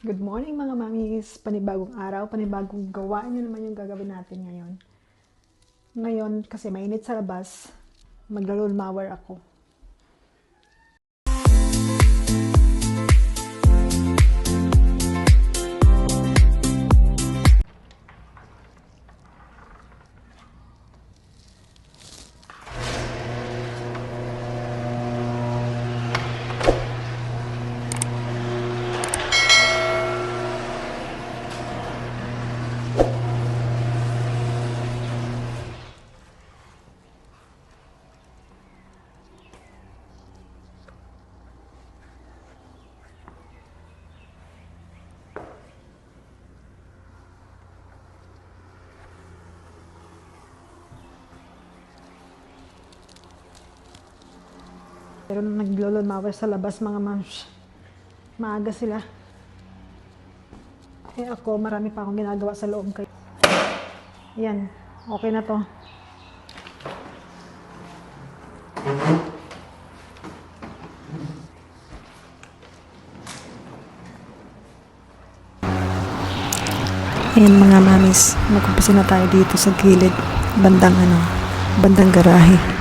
Good morning mga mamis! Panibagong araw, panibagong gawa nyo naman yung gagawin natin ngayon. Ngayon, kasi mainit sa labas, maglalon mower ako. Pero nung naglalon mower sa labas mga mams, maaga sila. Eh ako, marami pa akong ginagawa sa loob kayo. Yan, okay na to. Ayan mga mamis, mag-umpisa na tayo dito sa gilid, bandang garahe.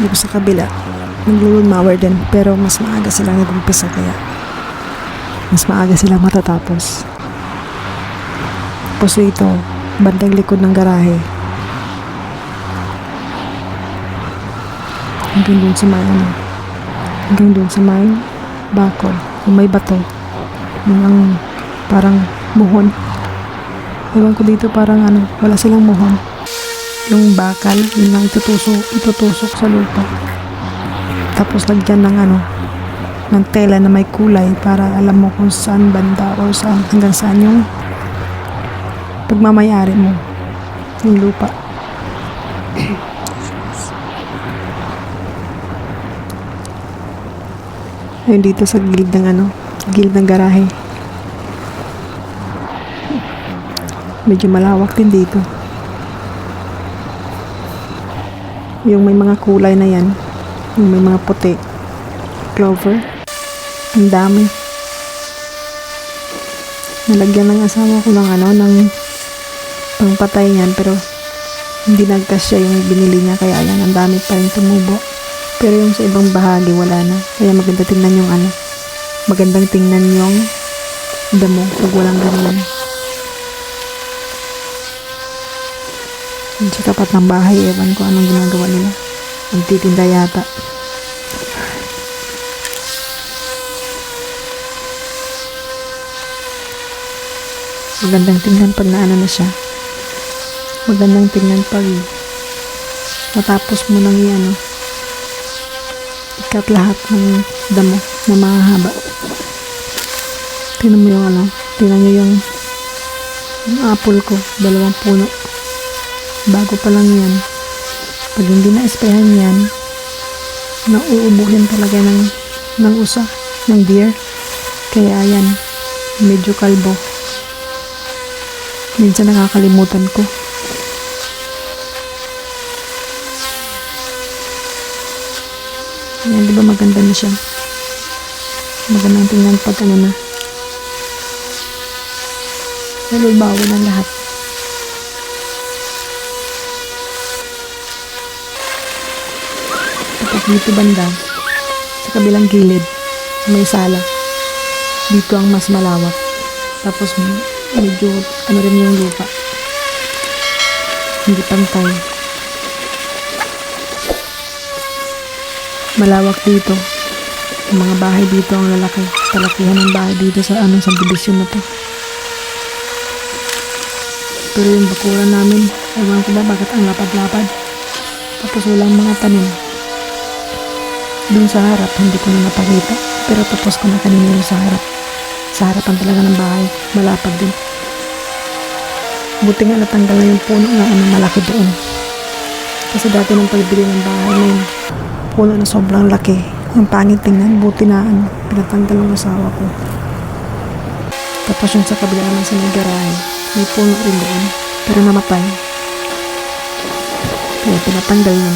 Dito sa kabila, nag-lawn mower din, pero mas maaga silang nag-umpisa kaya mas maaga silang matatapos. Tapos ito, bandang likod ng garahe. Hanggang dun sa may bakod, yung may bato, yung ang parang muhon. Ewan ko dito parang wala silang muhon. Yung bakal, yun lang itutusok sa lupa. Tapos lagyan ng tela na may kulay para alam mo kung saan banda o hanggang saan yung pagmamayari mo yung lupa. Ayun dito sa gilid ng garahe. Medyo malawak din dito. Yung may mga kulay na yan, yung may mga puti, clover, ang dami. Nalagyan ng asawa ko ng pangpatay niyan, pero hindi nagkasya yung binili niya, kaya yan, ang dami pa rin tumubo. Pero yung sa ibang bahagi, wala na. Kaya magandang tingnan yung damo pag walang ganyan. Sa tapat ng bahay, ewan ko anong ginagawa nila. Magtitinda yata. Magandang tingnan pag na siya. Magandang tingnan pag matapos mo nang ikat lahat ng damo na mahahaba. Tingnan nyo yung apple ko, 2 puno. Bago pa lang yan. Pag hindi na-sprayan yan, nauubuhin talaga ng usa, ng deer. Kaya yan, medyo kalbo. Minsan nakakalimutan ko. Yan, di ba maganda na siya? Magandang tingnan pag na. Nalulbawan ng lahat. Tapos dito banda, sa kabilang gilid, may sala. Dito ang mas malawak. Tapos medyo rin yung lupa. Hindi pantay. Malawak dito. Yung mga bahay dito ang lalaki. Palakihan ng bahay dito sa subdivision na to. Pero yung bakuran namin, ewan ko ba bakit ang lapad-lapad. Tapos walang mga tanim. Doon sa harap, hindi ko na napakita. Pero tapos ko na kanina yung sa harap. Sa harapan talaga ng bahay, malapad din. Buti nga natanggal na yung puno na malaki doon. Kasi dati nung pagbili ng bahay, may puno na sobrang laki. Ang pangit tingnan, buti na pinatanggal ng asawa ko. Tapos yung sa kabila naman sa may garahe, may puno rin doon. Pero namatay. Kaya pinatanggal na.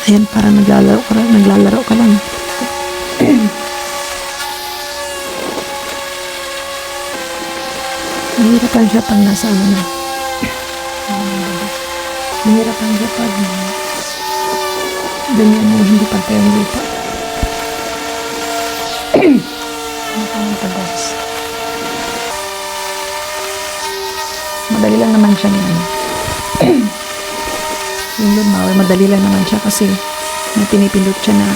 Ayan, parang naglalaro ka lang. Mahirapan siya pag nasa ano na. Mahirapan siya pag ganyan mo hindi pantay ang lupa. Ano pa guys? Madali lang naman siya yan. Yung lumawi, madali lang naman siya kasi may pinipindot siya na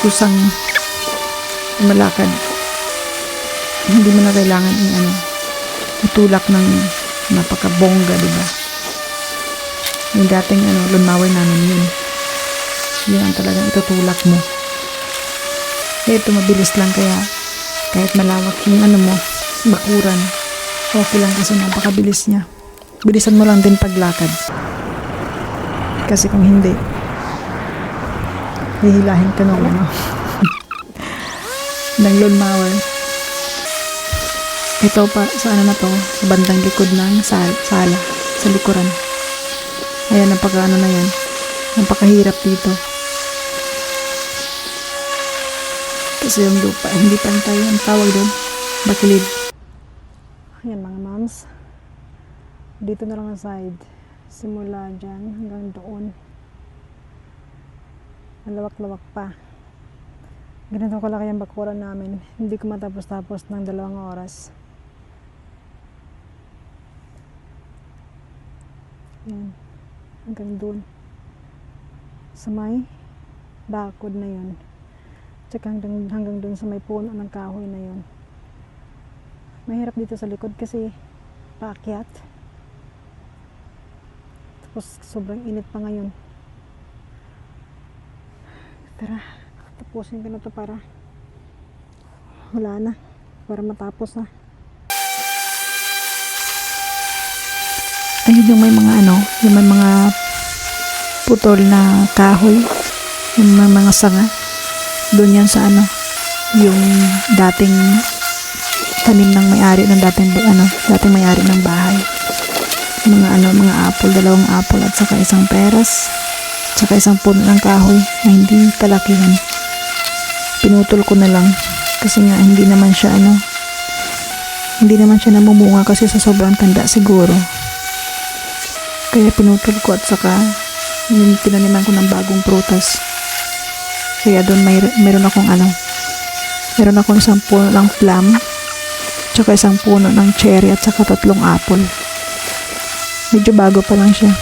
kusang malakad. Hindi mo na kailangan itulak ng napakabongga, diba? Yung dating lumawi namin yun. Yun ang talagang itutulak mo. Ito mabilis lang kaya kahit malawak yung mo, bakuran. Okay lang kasi napakabilis niya. Bilisan mo lang din paglakad. Kasi kung hindi, hihilahin ka nung ng lawnmower. Ito pa, sa na to, sa bandang likod ng sala, sa likuran. Ayan, na yan. Napakahirap dito. Kasi yung lupa, hindi pantay. Ang tawag doon, bakilid. Ayan mga moms. Dito na lang ang side. Simula dyan hanggang doon. Malawak-lawak pa. Ganito kalaki ang bakuran namin. Hindi ko matapos-tapos ng 2 oras. Yan. Hanggang doon. Sa may bakod na yun. Tsaka hanggang doon sa may puno ng kahoy na yun. Mahirap dito sa likod kasi paakyat. Tapos sobrang init pa ngayon. Tara, tapusin ko na to para wala na. Para matapos na. Ayun yung may mga yung may mga putol na kahoy. Yung may mga sanga. Doon yan sa yung dating tanim ng may-ari ng dating may-ari ng bahay. Mga apple, 2 apple at saka 1 peras. Saka 1 puno ng kahoy na hindi kalakihan. Pinutol ko na lang kasi nga hindi naman siya namumunga kasi sa sobrang tanda siguro. Kaya pinutol ko at saka tinaniman ko ng bagong prutas. Kaya doon meron akong 1 puno ng plum, tsaka 1 puno ng cherry at saka 3 apple. Medyo bago pa lang siya.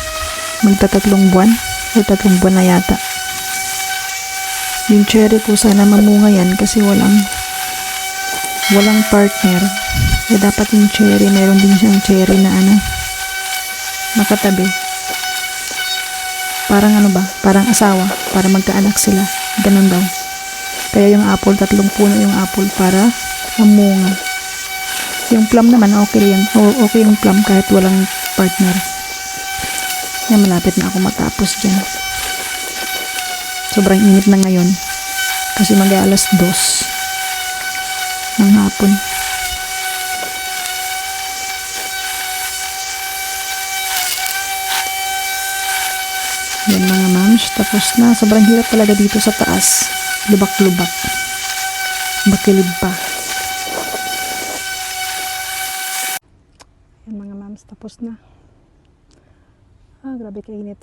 Magta-3 buwan o 3 buwan na yata. Yung cherry ko sana mamunga yan kasi walang partner. Kaya dapat yung cherry, meron din siyang cherry na nakatabi. Parang parang asawa, para magkaanak sila. Ganun daw. Kaya yung apple, 3 puno yung apple para mamunga. Yung plum naman, okay yan. Okay yung plum kahit walang partner. Yan, malapit na ako matapos dyan. Sobrang init na ngayon. Kasi mag-aalas 2 ng hapon. Yan mga mams, tapos na. Sobrang hirap talaga dito sa taas. Lubak-lubak. Bakilid pa. Yan mga mams, tapos na. Grabe kainit.